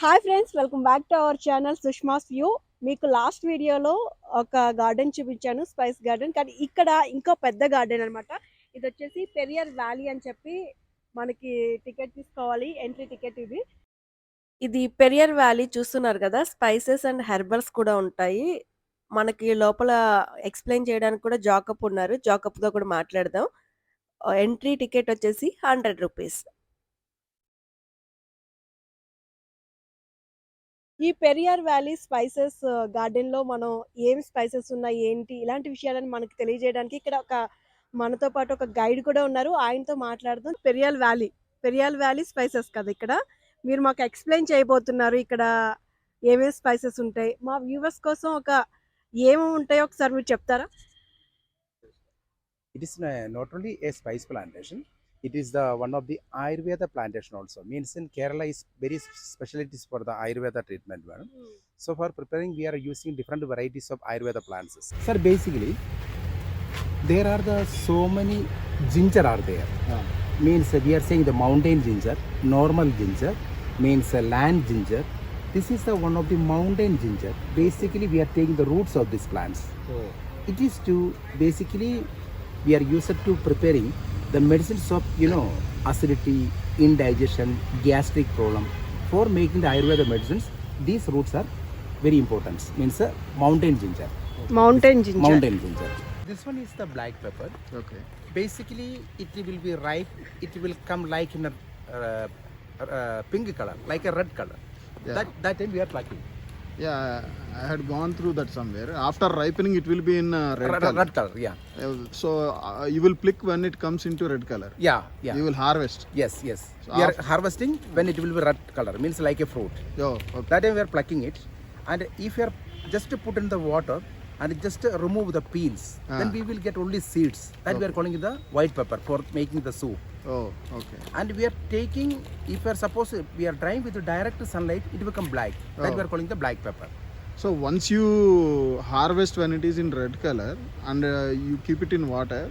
Hi friends, welcome back to our channel Sushma'sview. మీకు last వీడియోలో ఒక గార్డెన్ చూపించాను, స్పైస్ గార్డెన్. కానీ ఇక్కడ ఇంకో పెద్ద గార్డెన్ అనమాట. ఇది వచ్చేసి పెరియర్ వ్యాలీ అని చెప్పి మనకి టికెట్ తీసుకోవాలి, ఎంట్రీ టికెట్ ఇది. ఇది పెరియర్ వ్యాలీ చూస్తున్నారు కదా, స్పైసెస్ అండ్ హెర్బల్స్ కూడా ఉంటాయి. మనకి లోపల ఎక్స్ప్లెయిన్ చేయడానికి కూడా జాకప్ ఉన్నారు. జాకప్తో కూడా మాట్లాడదాం. ఎంట్రీ టికెట్ వచ్చేసి 100 రూపీస్. ఈ పెరియార్ వ్యాలీ స్పైసెస్ గార్డెన్‌లో మనం ఏం స్పైసెస్ ఉన్నాయి, ఏంటి ఇలాంటి విషయాలను మనకు తెలియజేయడానికి ఇక్కడ మనతో పాటు ఒక గైడ్ కూడా ఉన్నారు. ఆయనతో మాట్లాడదాం. పెరియాల్ వ్యాలీ స్పైసెస్ కదా ఇక్కడ. మీరు మాకు ఎక్స్‌ప్లెయిన్ చేయబోతున్నారు. ఇక్కడ ఏమేమి స్పైసెస్ ఉంటాయి? మా వ్యూవర్స్ కోసం ఏమేమి ఉంటాయో ఒకసారి మీరు చెప్తారా? It is not only a spice plantation, it is the one of the Ayurveda plantation also. Means in Kerala is very specialties for the Ayurveda treatment. So for preparing, we are using different varieties of Ayurveda plants. Sir, basically, there are so many ginger are there. Means we are saying the mountain ginger, normal ginger, means land ginger. This is the one of the mountain ginger. Basically, we are taking the roots of these plants. It is to basically we are used to preparing the medicines of acidity, indigestion, gastric problem. For making the Ayurveda medicines, these roots are very important. Means mountain ginger. Mountain ginger. This one is the black pepper. Okay. Basically, it will be ripe. It will come like in a pink color, like a red color. Yeah. That time we are plucking. Yeah, I had gone through that somewhere. After ripening, it will be in red color. Red color, yeah. So you will pick when it comes into red color. Yeah. You will harvest. Yes. So We are harvesting when it will be red color, means like a fruit. Oh, okay. That time we are plucking it, and if you are just to put in the water and just remove the peels, then we will get only seeds. That we are calling it the white pepper for making the soup. Oh, okay. And we are taking, if we are suppose we are drying with the direct sunlight, it will become black. That we are calling the black pepper. So once you harvest when it is in red color and you keep it in water,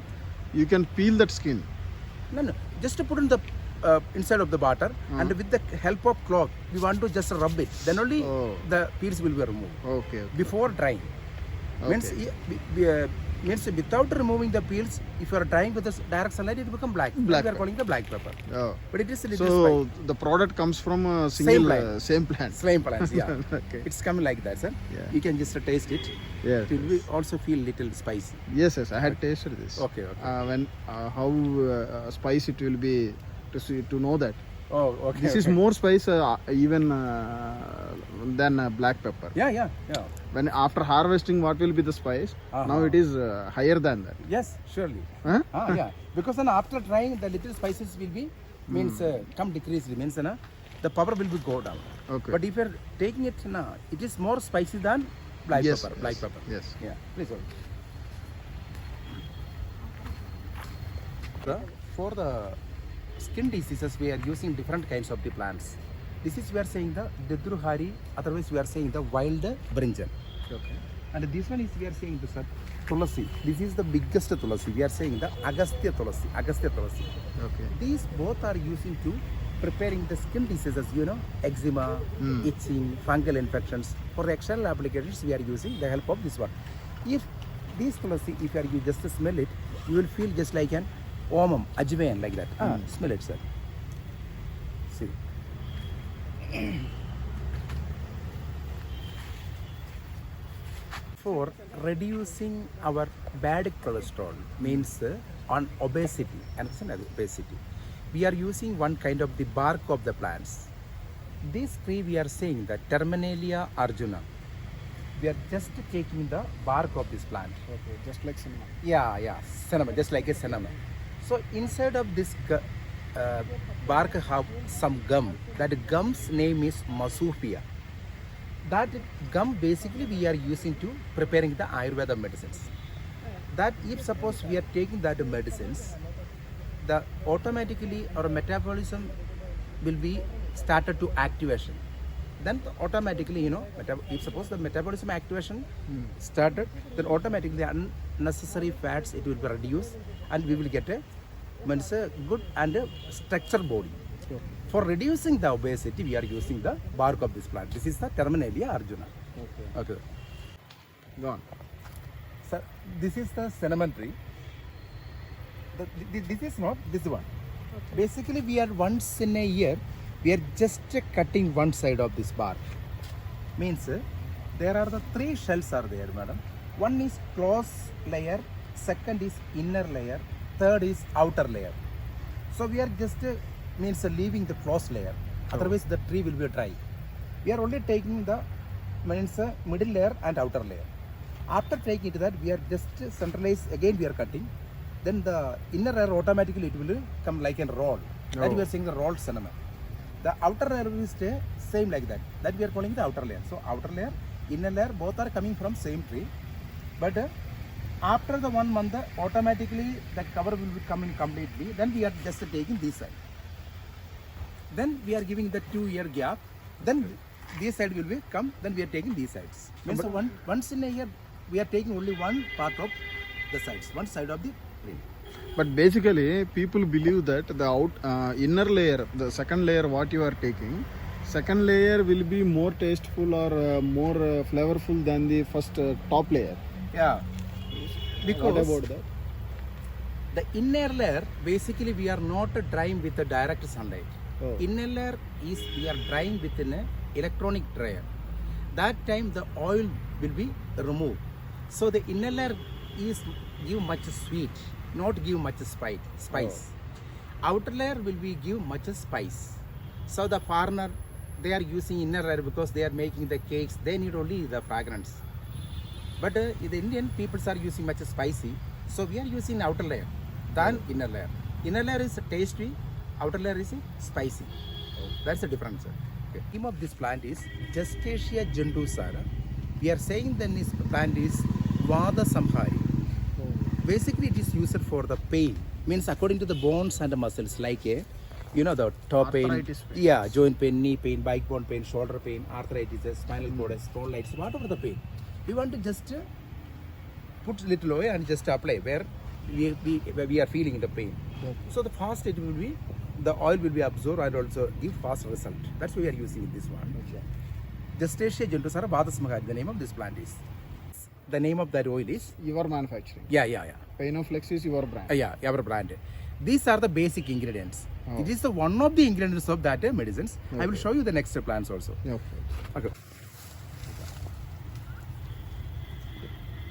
you can peel that skin. No. Just to put in the inside of the water, and with the help of cloth, we want to just rub it. Then only the peels will be removed. Okay. Before drying. Okay. Means without removing the peels, if you are drying with the direct sunlight, it will become black. We are calling the black pepper. Oh. But it is a little So spice. the product comes from a single same plant. Same plants, yeah. Okay. It's coming like that, sir. Yeah. You can just taste it. Yes. It will also feel little spicy. Yes. I had tasted this. Okay. When how spice it will be to know that. Oh, okay. This is more spice even than black pepper. Yeah. When after harvesting, what will be the spice? Now it is higher than that. Yes, surely. Huh? Yeah. Because then after drying, the little spices will be means come decreased. Means the power will be go down. Okay. But if you are taking it now, it is more spicy than black Yes, pepper. yes. Black pepper. Yes. Yeah. Please hold. For the skin diseases, we are using different kinds of the plants. This is we are saying the Dedruhari, otherwise we are saying the wild brinjal. Okay. And this one is we are saying the tulasi. This is the biggest tulasi. We are saying the Agastya tulasi. Okay. These both are using to preparing the skin diseases, eczema, itching, fungal infections. For external applications, we are using the help of this one. If this tulasi, if you just smell it, you will feel just like an omam, ajwain, like that. Smell it, sir. See. For reducing our bad cholesterol, means on obesity, we are using one kind of the bark of the plants. This tree we are saying the Terminalia arjuna. We are just taking the bark of this plant. Okay. Just like cinnamon. Yeah, cinnamon, just like a cinnamon. So inside of this bark have some gum. That gum's name is Masufia. That gum basically we are using to preparing the Ayurveda medicines. That if suppose we are taking that medicines, the automatically our metabolism will be started to activation. Then automatically, if suppose the metabolism activation started, then automatically unnecessary fats it will be reduced, and we will get a good and a structured body. For reducing the obesity, we are using the bark of this plant. This is the Terminalia arjuna. Okay. Okay. Go on. Sir, this is the cinnamon tree. This is not this one. Okay. Basically, we are once in a year, we are just cutting one side of this bark. Means there are the three shells are there, madam. One is close layer, second is inner layer, third is outer layer. So we are just means leaving the close layer. Otherwise, the tree will be dry. We are only taking the means middle layer and outer layer. After taking it that, we are just centralize again. We are cutting. Then the inner layer automatically it will come like a roll. That we are saying the rolled cinnamon. The outer layer will stay same like that. That we are calling the outer layer. So outer layer, inner layer, both are coming from same tree. But after the 1 month, automatically that cover will be coming completely. Then we are just taking this side. Then we are giving the 2-year gap. Then this side will be come. Then we are taking these sides. Means once in a year, we are taking only one part of the sides, one side of the tree. But basically, people believe that the inner layer, the second layer, what you are taking, second layer will be more tasteful or more flavorful than the first top layer. Yeah. Because What about that? the inner layer, basically we are not drying with the direct sunlight. Oh. Inner layer is we are drying with an electronic dryer. That time the oil will be removed. So the inner layer is give much sweet, not give much spice. Outer layer will be give much spice. So the foreigner, they are using inner layer because they are making the cakes. They need only the fragrance. But the Indian peoples are using much spicy. So we are using outer layer than inner layer. Inner layer is tasty, outer layer is spicy. That's the difference. The name of this plant is Justacia jundusara. We are saying that this plant is Vada Samhari. Basically, it is used for the pain. Means according to the bones and the muscles, like a, you know, the toe pain, Arthritis pain. yeah, joint pain, knee pain, backbone pain, shoulder pain, arthritis, spinal cord, spondylitis, whatever the pain. We want to just put little oil and just apply where we are feeling the pain. So the fast it will be, the oil will be absorbed and also give fast result. That's why we are using this one. Justacia jundusara Vada Samhari, the name of this plant is. The name of that oil is? Your manufacturing. Yeah. Painoflex is your brand. Yeah, our brand. These are the basic ingredients. Oh. It is the one of the ingredients of that medicines. I will show you the next plants also. Okay.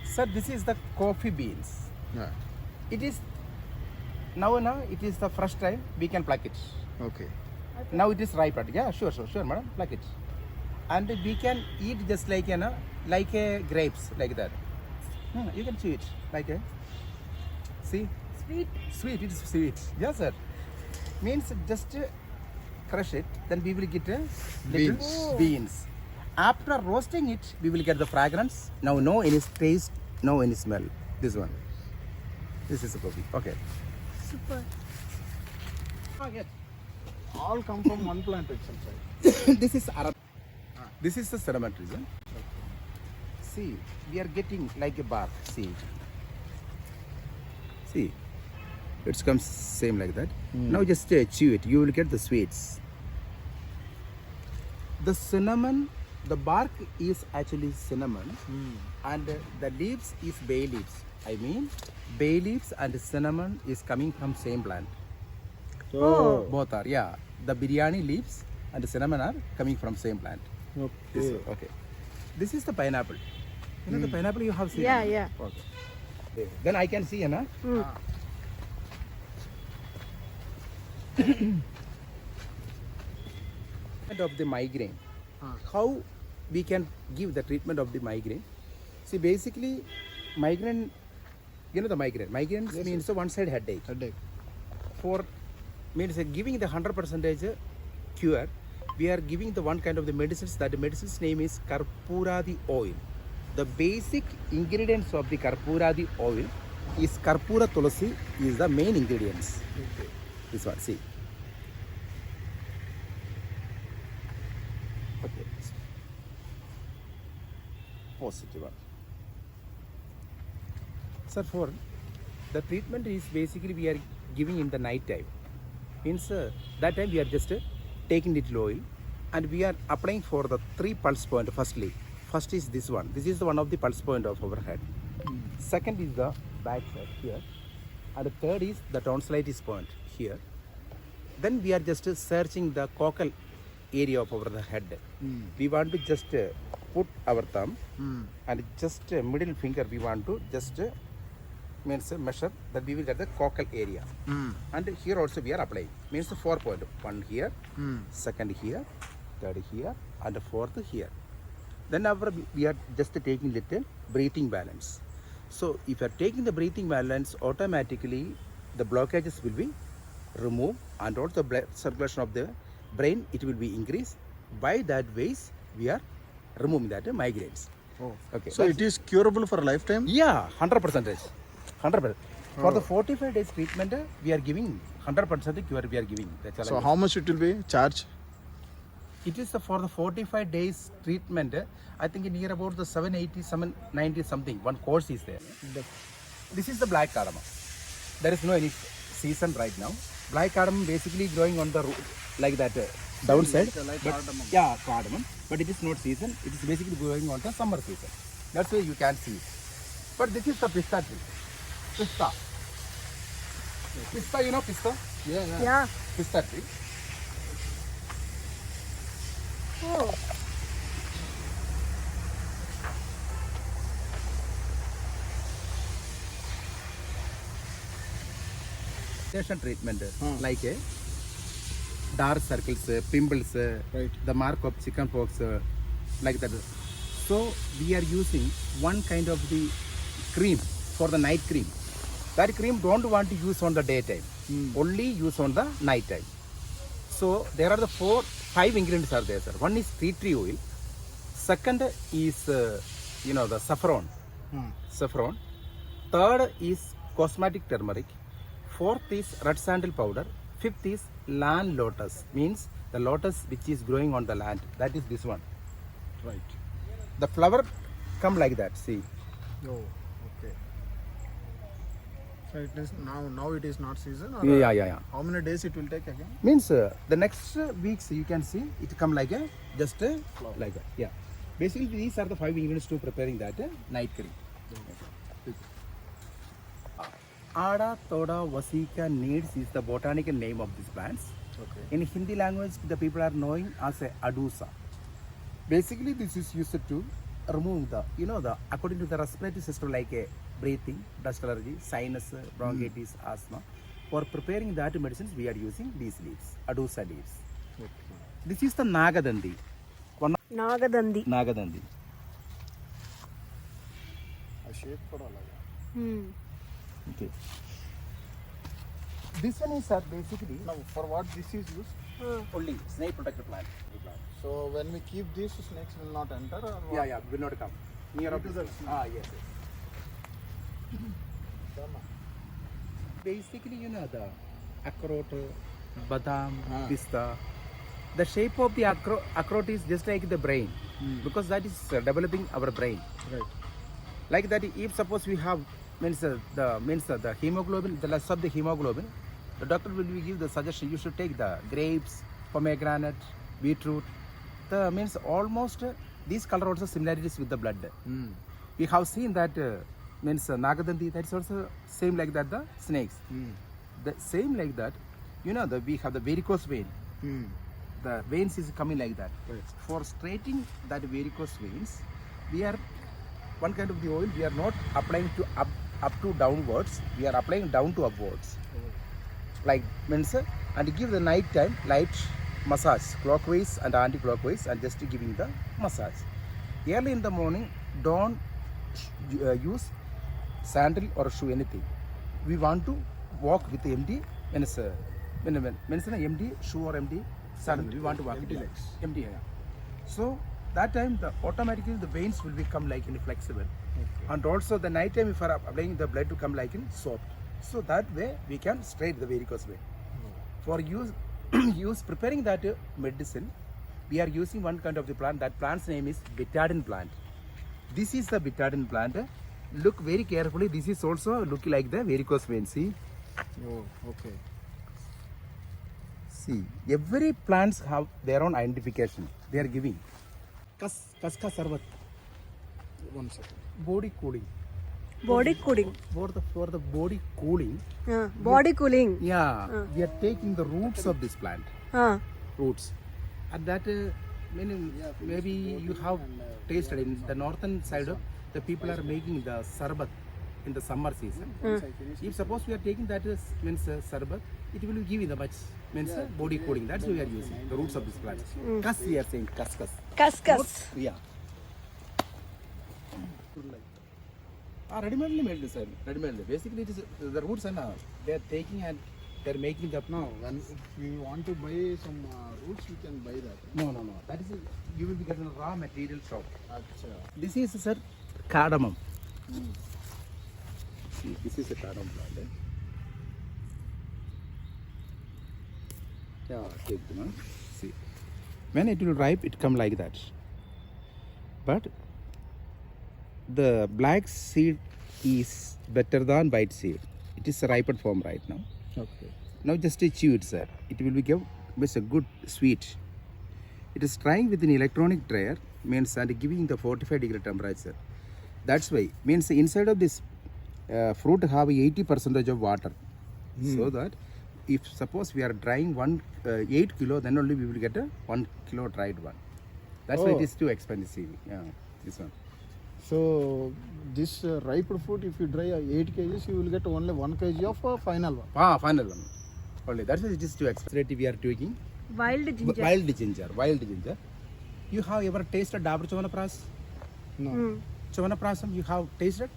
Sir, this is the coffee beans. Yeah. It is now it is the first time we can pluck it. Okay. Now it is ripe. Yeah, sure, madam. Pluck it, and we can eat just like a grapes like that. You can chew it like a. See, sweet. It is sweet. Yes, sir. Means just crush it. Then we will get a little beans. After roasting it, we will get the fragrance. Now, no any taste, no any smell. This one. This is a coffee. Okay. Super. All come from one plant itself, right? This is Arab. This is the cinnamon tree. See, we are getting like a bark. See, it comes same like that. Now just chew it. You will get the sweets. The cinnamon, the bark is actually cinnamon, and the leaves is bay leaves. I mean, bay leaves and cinnamon is coming from same plant. Oh. Both are, yeah. The biryani leaves and the cinnamon are coming from same plant. Okay. Okay. This is the pineapple. You know the pineapple you have seen? Yeah. Okay. Then I can see, na? Of the migraine. How we can give the treatment of the migraine? See, basically, migraine, you know the migraine. Migraine means a one-side headache. For means giving the 100% cure, we are giving the one kind of the medicines. That the medicine's name is Karpuradi oil. The basic ingredients of the Karpuradi oil is Karpura Tulasi is the main ingredients. This one, see. Okay. Positive one. Sir, for the treatment is basically we are giving in the night time. Means that time we are just taking little oil, and we are applying for the 3 pulse point firstly. First is this one. This is the one of the pulse point of our head. Second is the back side here. And the third is the tonsillitis point here. Then we are just searching the cochlear area of our head. We want to just put our thumb and just middle finger we want to just means measure that we will get the cochlear area. And here also we are applying. Means 4 point. One here, second here, third here, and fourth here. Then we are just taking little breathing balance. So if you are taking the breathing balance, automatically the blockages will be removed, and also blood circulation of the brain it will be increased. By that ways we are removing that migraines. Oh. Okay. So it is curable for a lifetime? Yeah, 100%. 100%. For the 45 days treatment, we are giving 100% cure. We are giving. That's all. So how much it will be charge? It is for the 45 days treatment. I think near about the 780, 790 something. One course is there. This is the black cardamom. There is no any season right now. Black cardamom basically growing on the root like that downside. Like But, cardamom. yeah, cardamom. But it is not season. It is basically growing on the summer season. That's why you can see it. But this is the pista tree. Pista. Pista, you know pista? Yeah. Pista tree. Oh. Treatment like a dark circles, pimples, Right. the mark of chicken pox, like that. So we are using one kind of the cream for the night cream. That cream don't want to use on the daytime, only use on the night time. So there are the 5 ingredients are there, sir. One is tea tree oil. Second is the saffron. Saffron. Third is cosmetic turmeric. Fourth is red sandal powder. Fifth is land lotus, means the lotus which is growing on the land. That is this one. Right. The flower come like that. See. Oh, okay. So it is now it is not season? Or Yeah. How many days it will take again? Means the next weeks you can see it come like a just like that. Yeah. Basically these are the 5 ingredients to preparing that night cream. Ada Toda Vasika needs is the botanical name of these plants. Okay. In Hindi language, the people are knowing as a adusa. Basically, this is used to remove the according to the respiratory system, like a breathing, dust allergy, sinus, bronchitis, asthma. For preparing that medicines, we are using these leaves, adusa leaves. Okay. This is the Nagadandi. Nagadandi. Nagadandi. A shape for all. Okay. This one is basically Now, for what this is used? only snake protector plant. So when we keep this, snakes will not enter? Or what? Yeah, will not come near of It is this. a Yes. Basically, the akhroat, badam, pista. The shape of the akhroat is just like the brain, because that is developing our brain. Right. Like that, if suppose we have the hemoglobin, the less of the hemoglobin, the doctor will give the suggestion you should take the grapes, pomegranate, beetroot. The means almost these color also similarities with the blood. We have seen that Nagadandi, that's also same like that the snakes. The same like that, we have the varicose vein. The veins is coming like that. Right. For straightening that varicose veins, we are one kind of the oil. We are not applying to up to downwards. We are applying down to upwards. Like means and give the night time light massage clockwise and anti-clockwise, and just giving the massage. Early in the morning, don't use sandal or shoe anything. We want to walk with empty means empty shoe or empty sandal. We want to walk Empty with legs. Empty. Yeah. So that time automatically the veins will become like flexible. Okay. And also the night time if you are applying the blood to come like soft. So that way we can straight the varicose vein. For use preparing that medicine, we are using one kind of the plant. That plant's name is betadine plant. This is the betadine plant. Look very carefully. This is also look like the varicose vein. See. Oh, okay. See, every plants have their own identification. They are giving. Kaska sarvat. One second. Body cooling. Body cooling. For the body cooling. Body cooling. Yeah, we are taking the roots of this plant. Roots. At that, maybe you have tasted in the northern side of the people are making the sarbat in the summer season. If suppose we are taking that means sarbat, it will give you the much means body cooling. That's why we are using the roots of this plant. Kas we are saying kas. Khus khus. Yeah. Ready-made made sir. Ready-made. Basically, it is the roots and they are taking and they are making the. No, when if you want to buy some roots, you can buy that. No. That is you will be getting a raw material shop. Achha. This is sir cardamom. See, this is a cardamom plant. Yeah, take them. See, when it will ripe, it come like that. But the black seed is better than white seed. It is a ripened form right now. Okay. Now just chew it, sir. It will be give with a good sweet. It is drying with an electronic dryer means and giving the 45-degree temperature. That's why means inside of this fruit have 80% of water. So that if suppose we are drying 8 kilo, then only we will get a 1 kilo dried one. That's why it is too expensive. Yeah, this one. So this ripe fruit, if you dry 8 kgs, you will get only 1 kg of final one. Final one. Only that's why it is too expensive. We are taking wild ginger. Wild ginger. You have ever tasted Dabur Chavanapras? No. Chavanaprasam you have tasted?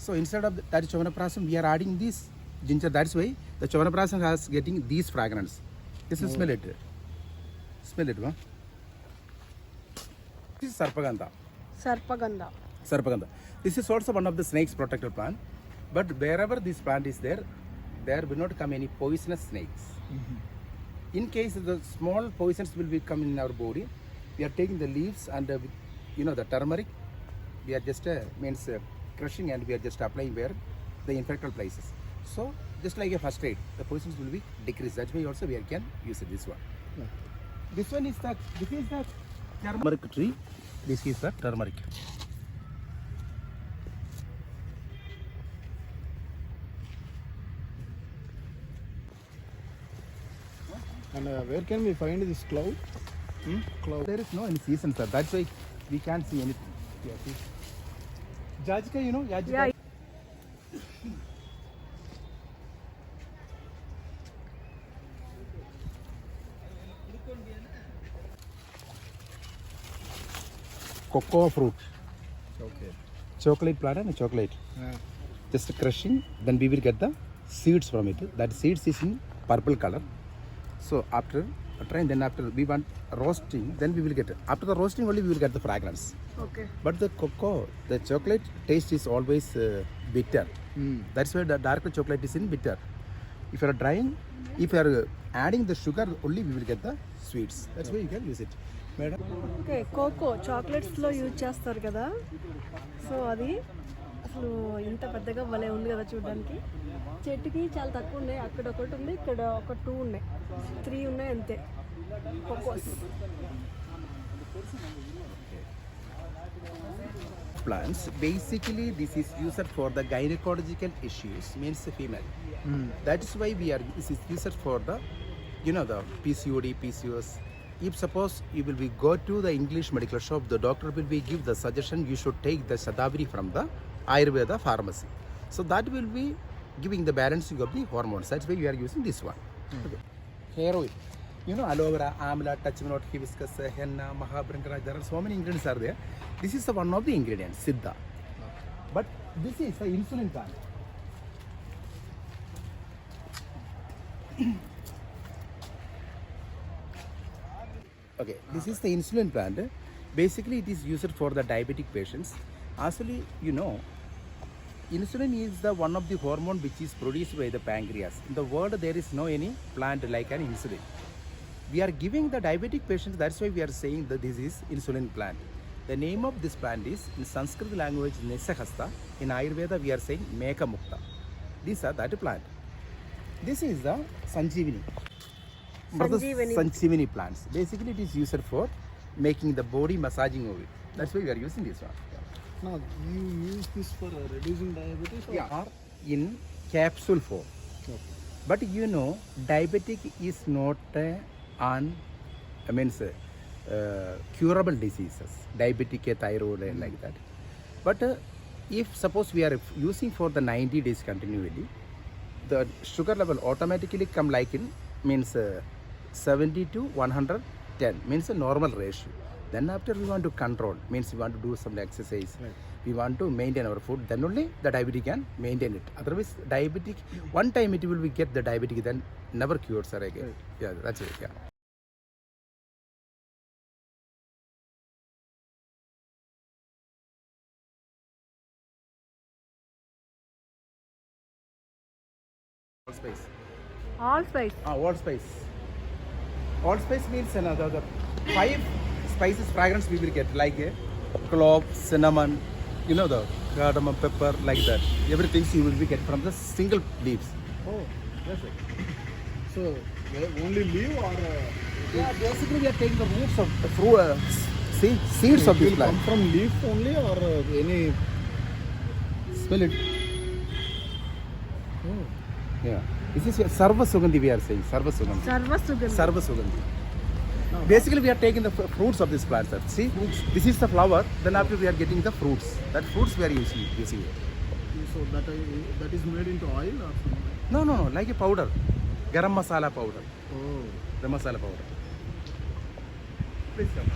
So instead of that Chavanaprasam, we are adding this ginger. That's why the Chavanaprasam has getting these fragrance. This is smell it. Smell it, huh? This is Sarpagandha. Sarpagandha. This is also one of the snake's protected plant. But wherever this plant is there will not come any poisonous snakes. In case the small poisons will be come in our body, we are taking the leaves and the turmeric. We are just crushing and we are just applying where the infected places. So just like a first aid, the poisons will be decreased. That's why also we can use this one. Yeah. This is the turmeric tree. This is the turmeric. And where can we find this cloud? Cloud. There is no any season, sir. That's why we can't see anything. Yeah, see. Jajika, you know, Jajika. Yeah. Cocoa fruit. Okay. Chocolate plant and chocolate. Just crushing, then we will get the seeds from it. That seeds is in purple color. So after then after we want roasting, then we will get it. After the roasting only we will get the fragrance. Okay. But the cocoa, the chocolate taste is always bitter. That's why the darker chocolate is in bitter. If you are drying, if you are adding the sugar, only we will get the sweets. That's why you can use it. Madam. Okay, cocoa చాక్లెట్స్లో use చేస్తారు కదా, so అది అసలు ఇంత పెద్దగా భలే ఉంది కదా చూడడానికి. చెట్టుకి చాలా తక్కువ ఉన్నాయి, అక్కడ ఒకటి ఉంది, ఇక్కడ ఒక 2 ఉన్నాయి, 3 ఉన్నాయి అంతే Cocos. Plants basically this is used for the gynecological issues, means female. That is why this is used for the the PCOD, PCOS. If suppose you will be go to the English medical shop, the doctor will be give the suggestion you should take the Shatavari from the Ayurveda pharmacy. So that will be giving the balancing of the hormones. That's why we are using this one. Okay. Hair oil. Aloe vera, amla, touchwood, hibiscus, henna, mahabringra. There are so many ingredients are there. This is one of the ingredients, Siddha. But this is the insulin plant. Okay, this is the insulin plant. Basically, it is used for the diabetic patients. Actually, insulin is the one of the hormone which is produced by the pancreas. In the world, there is no any plant like an insulin. We are giving the diabetic patients. That's why we are saying that this is insulin plant. The name of this plant is in Sanskrit language Nisahasta. In Ayurveda, we are saying Mekamukta. These are that plant. This is the Sanjeevani. Brother Sanjeevani. Sanjeevani plants. Basically, it is used for making the body massaging of it. That's why we are using this one. Now, you use this for reducing diabetes? Or? Are in capsule form. Okay. But you know, diabetic is not curable diseases. Diabetic, thyroid, and like that. But if suppose we are using for the 90 days continually, the sugar level automatically come like in means 70 to 110 means a normal ratio. Then after we want to control means we want to do some exercise. Right. We want to maintain our food, then only the diabetic can maintain it. Otherwise diabetic, one time it will be get the diabetic, then never cured, sir, again. Right. Yeah, that's it. Yeah. Allspice. Allspice. Allspice. Allspice means another the 5 spices fragrance we will get like clove, cinnamon, you know, the cardamom, pepper, like that. Everything you will be get from the single leaves. Oh, that's it. So, only leaf or? Yeah, basically we are taking the roots of the fruit, seeds of It this will plant. come from leaf only or any? Smell it. Oh. Yeah. This is Sarva Sugandhi we are saying. Sarva Sugandhi. Sarva Sugandhi. Sarva Sugandhi. Now, Basically we are taking the fruits of this plant, sir. See, this is the flower, then after we are getting the fruits. That fruits we are using it. so that is made into oil or something? No, like a powder. Garam masala powder. Oh. The masala powder. Please come.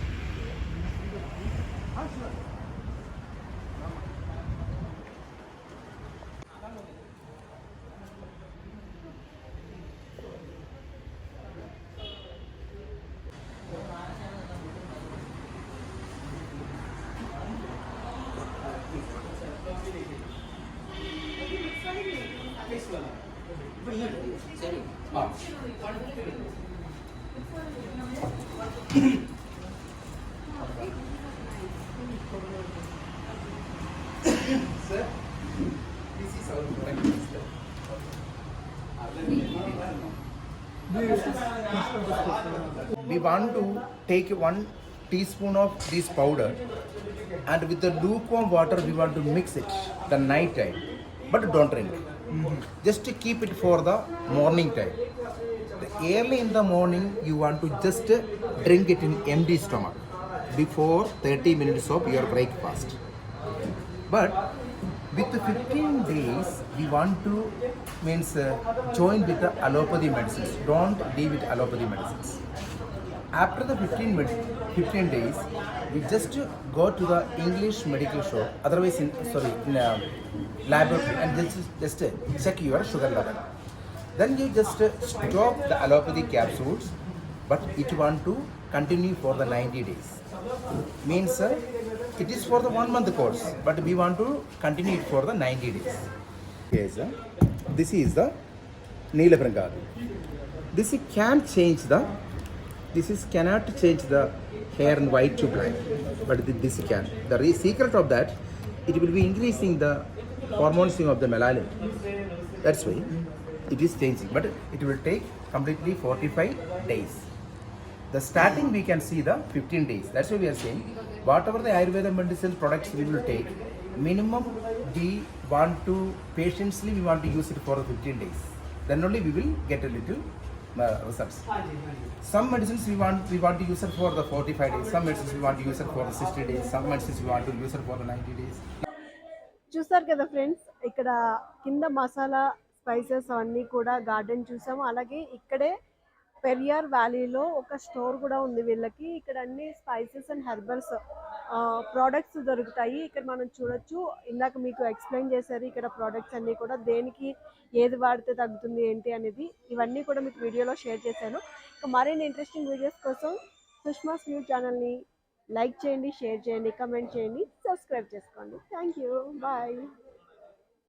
Sir, this is our product. We want to take 1 teaspoon of this powder and with the lukewarm water we want to mix it the night time, but don't drink. Just to keep it for the morning time. Early in the morning you want to just drink it in empty stomach before 30 minutes of your breakfast. But with the 15 days we want to join with the allopathy medicines. Don't leave with allopathy medicines. After the 15 days, we just go to the English medical shop, otherwise in laboratory, and just check your sugar level. Then you just stop the allopathy capsules, but it want to continue for the 90 days. Means it is for the 1 month course, but we want to continue it for the 90 days. Yes, this is the Neelabrangadu. This can change the. This is cannot change the hair in white to black, but this can. The secret of that, it will be increasing the hormones of the melanin. That's why it is changing, but it will take completely 45 days. The starting we can see the 15 days. That's why we are saying whatever the Ayurveda medicine products we will take, minimum we want to patiently we want to use it for the 15 days. Then only we will get a little results. Some medicines we want to use it for the 45 days. Some medicines we want to use it for the 60 days. Some medicines we want to use it for the 90 days. చూసారు కదా friends, ఇక్కడ కింద masala spices అన్నీ కూడా garden చూసాము. అలాగే ఇక్కడే పెరియార్ వ్యాలీలో ఒక స్టోర్ కూడా ఉంది వీళ్ళకి. ఇక్కడ అన్ని స్పైసెస్ అండ్ హెర్బల్స్ ప్రోడక్ట్స్ దొరుకుతాయి. ఇక్కడ మనం చూడొచ్చు, ఇందాక మీకు ఎక్స్ప్లెయిన్ చేశారు ఇక్కడ ప్రోడక్ట్స్ అన్నీ కూడా దేనికి ఏది వాడితే తగ్గుతుంది ఏంటి అనేది. ఇవన్నీ కూడా మీకు వీడియోలో షేర్ చేశాను. ఇంకా మరిన్ని ఇంట్రెస్టింగ్ వీడియోస్ కోసం సుష్మాస్ వ్యూ ఛానల్ని లైక్ చేయండి, షేర్ చేయండి, కమెంట్ చేయండి, సబ్స్క్రైబ్ చేసుకోండి. Thank you, bye.